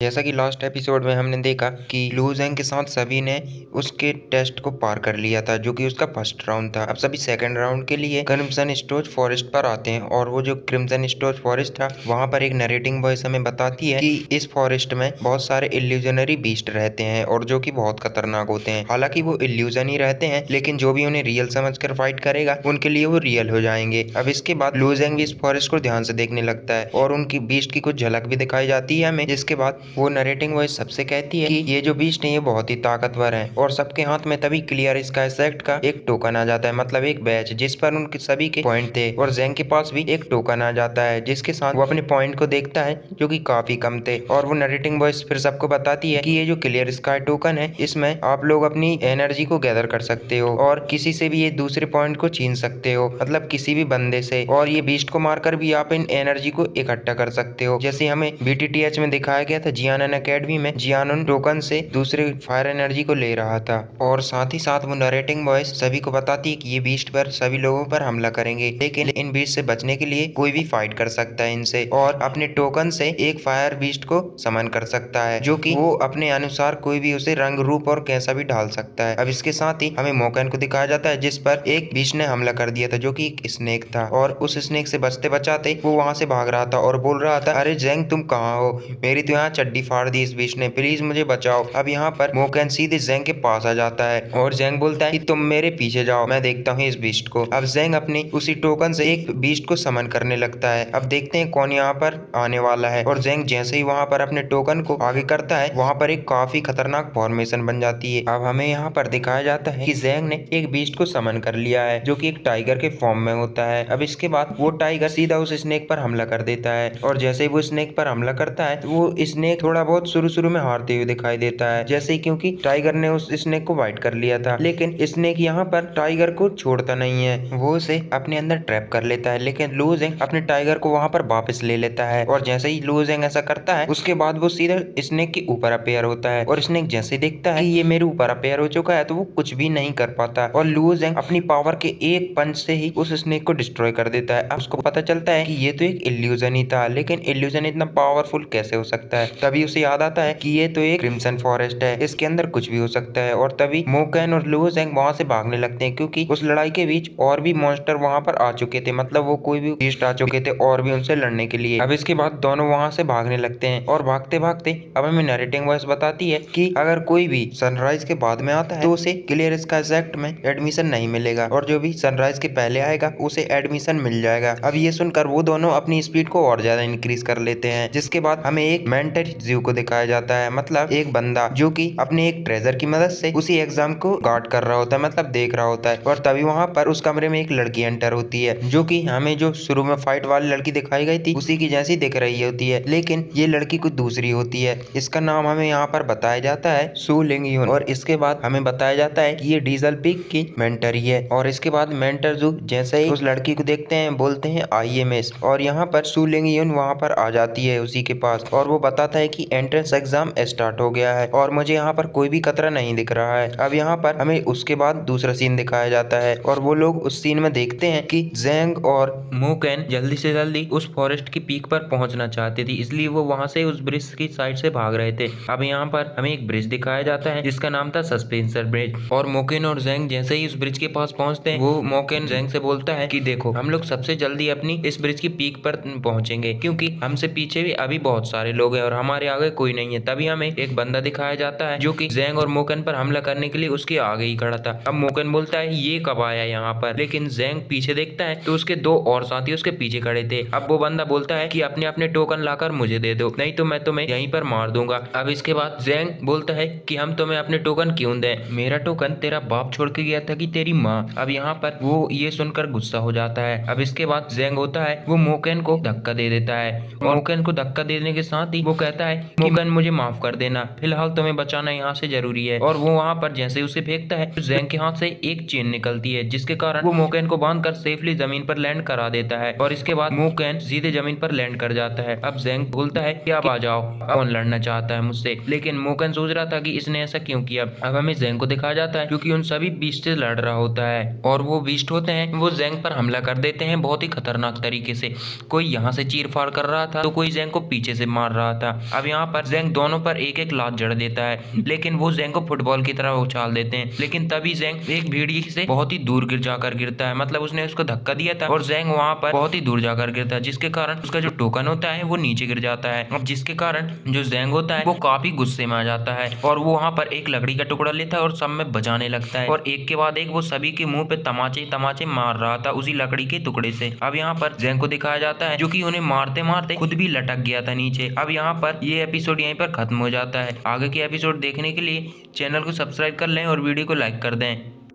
जैसा कि last episode में हमने देखा कि लू ज़ेंग के साथ सभी ने उसके टेस्ट को पार कर लिया था, जो कि उसका फर्स्ट राउंड था। अब सभी सेकंड राउंड के लिए क्रिम्सन स्टोज फॉरेस्ट पर आते हैं और वो जो क्रिम्सन स्टोज फॉरेस्ट था, वहां पर एक नरेटिंग वॉइस हमें बताती है कि इस फॉरेस्ट में बहुत सारे इल्यूजनरी बीस्ट रहते हैं और जो कि बहुत खतरनाक होते हैं। हालांकि वो इल्यूजन ही रहते हैं, लेकिन जो भी उन्हें रियल समझकर फाइट करेगा उनके लिए वो रियल हो जाएंगे। अब इसके बाद लू ज़ेंग भी इस फॉरेस्ट को ध्यान से देखने लगता है और उनकी बीस्ट की कुछ झलक भी दिखाई जाती है हमें, जिसके बाद वो नरेटिंग वॉइस सबसे कहती है कि ये जो बीस्ट है ये बहुत ही ताकतवर है। और सबके हाथ में तभी क्लियर स्काई सेक्ट का एक टोकन आ जाता है, मतलब एक बैच जिस पर उनके सभी के पॉइंट थे। और ज़ेंग के पास भी एक टोकन आ जाता है जिसके साथ वो अपने पॉइंट को देखता है, जो कि काफी कम थे। और वो नरेटिंग वॉइस फिर सबको बताती है कि ये जो क्लियर स्काई टोकन है, इसमें आप लोग अपनी एनर्जी को गैदर कर सकते हो और किसी से भी ये दूसरे पॉइंट को छीन सकते हो, मतलब किसी भी बंदे से। और ये बीस्ट को मारकर भी आप इन एनर्जी को इकट्ठा कर सकते हो, जैसे हमें BTTH में दिखाया गया था। जियानन एकेडमी में जियानन टोकन से दूसरे फायर एनर्जी को ले रहा था। और साथ ही साथ वो नरेटिंग वॉइस सभी को बताती है कि ये बीस्ट पर सभी लोगों पर हमला करेंगे, लेकिन इन बीस्ट से बचने के लिए कोई भी फाइट कर सकता है इनसे और अपने टोकन से एक फायर बीस्ट को समन कर सकता है, जो कि वो अपने अनुसार कोई भी उसे रंग रूप और कैसा भी ढाल सकता है। अब इसके साथ ही हमें मोकैन को दिखाया जाता है, जिस पर एक बीस्ट ने हमला कर दिया था, जो कि एक स्नेक था। और उस स्नेक से बचते बचाते वो वहां से भाग रहा था और बोल रहा था, अरे ज़ेंग तुम कहाँ हो, मेरी तो यहाँ चड्डी फाड़ दी इस बीस्ट ने, प्लीज मुझे बचाओ। अब यहाँ पर मोकैन सीधे ज़ेंग के पास आ जाता है और ज़ेंग बोलता है कि तुम मेरे पीछे जाओ, मैं देखता हूँ इस बीस्ट को। अब ज़ेंग अपनी उसी टोकन से एक बीस्ट को समन करने लगता है। अब देखते हैं कौन यहाँ पर आने वाला है। और ज़ेंग जैसे ही वहाँ पर अपने टोकन को आगे करता है, वहाँ पर एक काफी खतरनाक फॉर्मेशन बन जाती है। अब हमें यहाँ पर दिखाया जाता है कि ज़ेंग ने एक बीस्ट को समन कर लिया है, जो कि एक टाइगर के फॉर्म में होता है। अब इसके बाद वो टाइगर सीधा उस स्नेक पर हमला कर देता है और जैसे ही वो स्नेक पर हमला करता है, तो वो स्नेक थोड़ा बहुत शुरू में हारते हुए दिखाई देता है, जैसे ही क्योंकि टाइगर ने उस स्नेक को बाइट कर लिया था। लेकिन स्नेक यहाँ पर टाइगर को छोड़ता नहीं है, वो उसे अपने अंदर ट्रैप कर लेता है। लेकिन लू ज़ेंग अपने टाइगर को वहाँ पर वापस ले लेता है और जैसे ही लू ज़ेंग ऐसा करता है, उसके बाद वो सीधा स्नेक के ऊपर अपेयर होता है। और स्नेक जैसे देखता है कि ये मेरे ऊपर अपेयर हो चुका है, तो वो कुछ भी नहीं कर पाता और लू ज़ेंग अपनी पावर के एक पंच से ही उस स्नेक को डिस्ट्रॉय कर देता है। अब उसको पता चलता है कि ये तो एक इल्यूजन ही था, लेकिन इल्यूजन इतना पावरफुल कैसे हो सकता है। तभी उसे याद आता है कि ये तो एक क्रिम्सन फॉरेस्ट है, इसके अंदर कुछ भी हो सकता है। और तभी मोकैन और लू ज़ेंग वहां से भागने लगते हैं, क्योंकि उस लड़ाई के बीच और भी मॉन्स्टर वहां पर आ चुके थे, मतलब वो कोई भी बीस्ट आ चुके थे और भी उनसे लड़ने के लिए। अब इसके बाद दोनों वहां से भागने लगते हैं और भागते भागते अब हमें नरेटिंग वॉइस बताती है कि अगर कोई भी सनराइज के बाद में आता है तो उसे क्लियर स्काई सेक्ट में एडमिशन नहीं मिलेगा, और जो भी सनराइज के पहले आएगा उसे एडमिशन मिल जाएगा। अब ये सुनकर वो दोनों अपनी स्पीड को और ज्यादा इंक्रीज कर लेते हैं, जिसके बाद हमें एक मेंटर जीव को दिखाया जाता है, मतलब एक बंदा जो कि अपने एक ट्रेजर की मदद से उसी एग्जाम को गार्ड कर रहा होता है, मतलब देख रहा होता है। और तभी वहां पर उस कमरे में एक लड़की एंटर होती है, जो कि हमें जो शुरू में फाइट वाली लड़की दिखाई गई थी उसी की जैसी दिख रही होती है, लेकिन ये लड़की कुछ दूसरी होती है। इसका नाम हमें यहाँ पर बताया जाता है सू लिंग यून। और इसके बाद हमें बताया जाता है कि ये डीजल पीक की मेंटर ही है। और इसके बाद मेंटर जू जैसे ही उस लड़की को देखते हैं, बोलते हैं IMS। और यहाँ पर सू लिंग यून वहाँ पर आ जाती है उसी के पास और वो बताता है कि एंट्रेंस एग्जाम स्टार्ट हो गया है और मुझे यहाँ पर कोई भी खतरा नहीं दिख रहा है। अब यहाँ पर हमें उसके बाद दूसरा सीन दिखाया जाता है और वो लोग उस सीन में देखते हैं कि ज़ेंग और मोकैन जल्दी से जल्दी उस फॉरेस्ट की पीक पर पहुंचना चाहते थे, इसलिए वो वहां से उस ब्रिज की साइड से भाग रहे थे। अब यहाँ पर हमें एक ब्रिज दिखाया जाता है जिसका नाम था सस्पेंसर ब्रिज। और मोकैन और ज़ेंग जैसे ही उस ब्रिज के पास पहुंचते हैं, वो मोकैन ज़ेंग से बोलता है कि देखो, हम लोग सबसे जल्दी अपनी इस ब्रिज की पीक पर पहुंचेंगे, क्योंकि हमसे पीछे भी अभी बहुत सारे लोग हैं और हमारे आगे कोई नहीं है। तभी हमें एक बंदा दिखाया जाता है जो कि ज़ेंग और मोकैन पर हमला करने के लिए उसके आगे ही खड़ा था। अब मोकैन बोलता है ये कब आया यहाँ पर, लेकिन ज़ेंग पीछे देखता है तो उसके दो और साथी उसके पीछे खड़े थे। अब वो बंदा बोलता है कि अपने अपने टोकन लाकर मुझे दे दो, नहीं तो मैं तुम्हें यहीं पर मार दूंगा। अब इसके बाद ज़ेंग बोलता है कि हम तुम्हें अपने टोकन क्यों दें, मेरा टोकन तेरा बाप छोड़ के गया था कि तेरी माँ। अब यहाँ पर वो ये सुनकर गुस्सा हो जाता है। अब इसके बाद ज़ेंग होता है वो मोकैन को धक्का दे देता है और मोकैन को धक्का देने के साथ ही वो कहता है कि मोकैन मुझे माफ कर देना, फिलहाल तुम्हें बचाना यहाँ से जरूरी है। और वो वहाँ पर जैसे उसे फेंकता है तो ज़ेंग के हाथ से एक चेन निकलती है, जिसके कारण वो मोकैन को बांधकर सेफली जमीन पर लैंड करा देता है और इसके बाद मोकैन सीधे जमीन पर लैंड कर जाता है। अब ज़ेंग बोलता है कि अब आ जाओ, कौन लड़ना चाहता है मुझसे, लेकिन मोकैन सोच रहा था कि इसने ऐसा क्यों किया। अब हमें ज़ेंग को दिखाया जाता है क्योंकि उन सभी बीस्ट से लड़ रहा होता है और वो बीस्ट होते हैं वो ज़ेंग पर हमला कर देते हैं बहुत ही खतरनाक तरीके से। कोई यहाँ से चीर फाड़ कर रहा था तो कोई ज़ेंग को पीछे से मार रहा था। अब यहाँ पर ज़ेंग दोनों पर एक एक लात जड़ देता है, लेकिन वो ज़ेंग को फुटबॉल की तरह उछाल देते हैं। लेकिन तभी ज़ेंग एक भेड़िए से बहुत ही दूर जाकर गिरता है, मतलब उसने उसको धक्का दिया था और ज़ेंग वहाँ पर बहुत ही दूर जाकर गिरता है, जिसके कारण उसका जो टोकन होता है वो नीचे गिर जाता है। अब जिसके कारण जो ज़ेंग होता है वो काफी गुस्से में आ जाता है और वो वहाँ पर एक लकड़ी का टुकड़ा लेता है और सब में बजाने लगता है और एक के बाद एक वो सभी के मुंह पे तमाचे तमाचे मार रहा था उसी लकड़ी के टुकड़े से। अब यहाँ पर ज़ेंग को दिखाया जाता है जो कि उन्हें मारते मारते खुद भी लटक गया था नीचे। अब यहाँ पर ये एपिसोड यहीं पर खत्म हो जाता है। आगे के एपिसोड देखने के लिए चैनल को सब्सक्राइब कर लें और वीडियो को लाइक कर दें।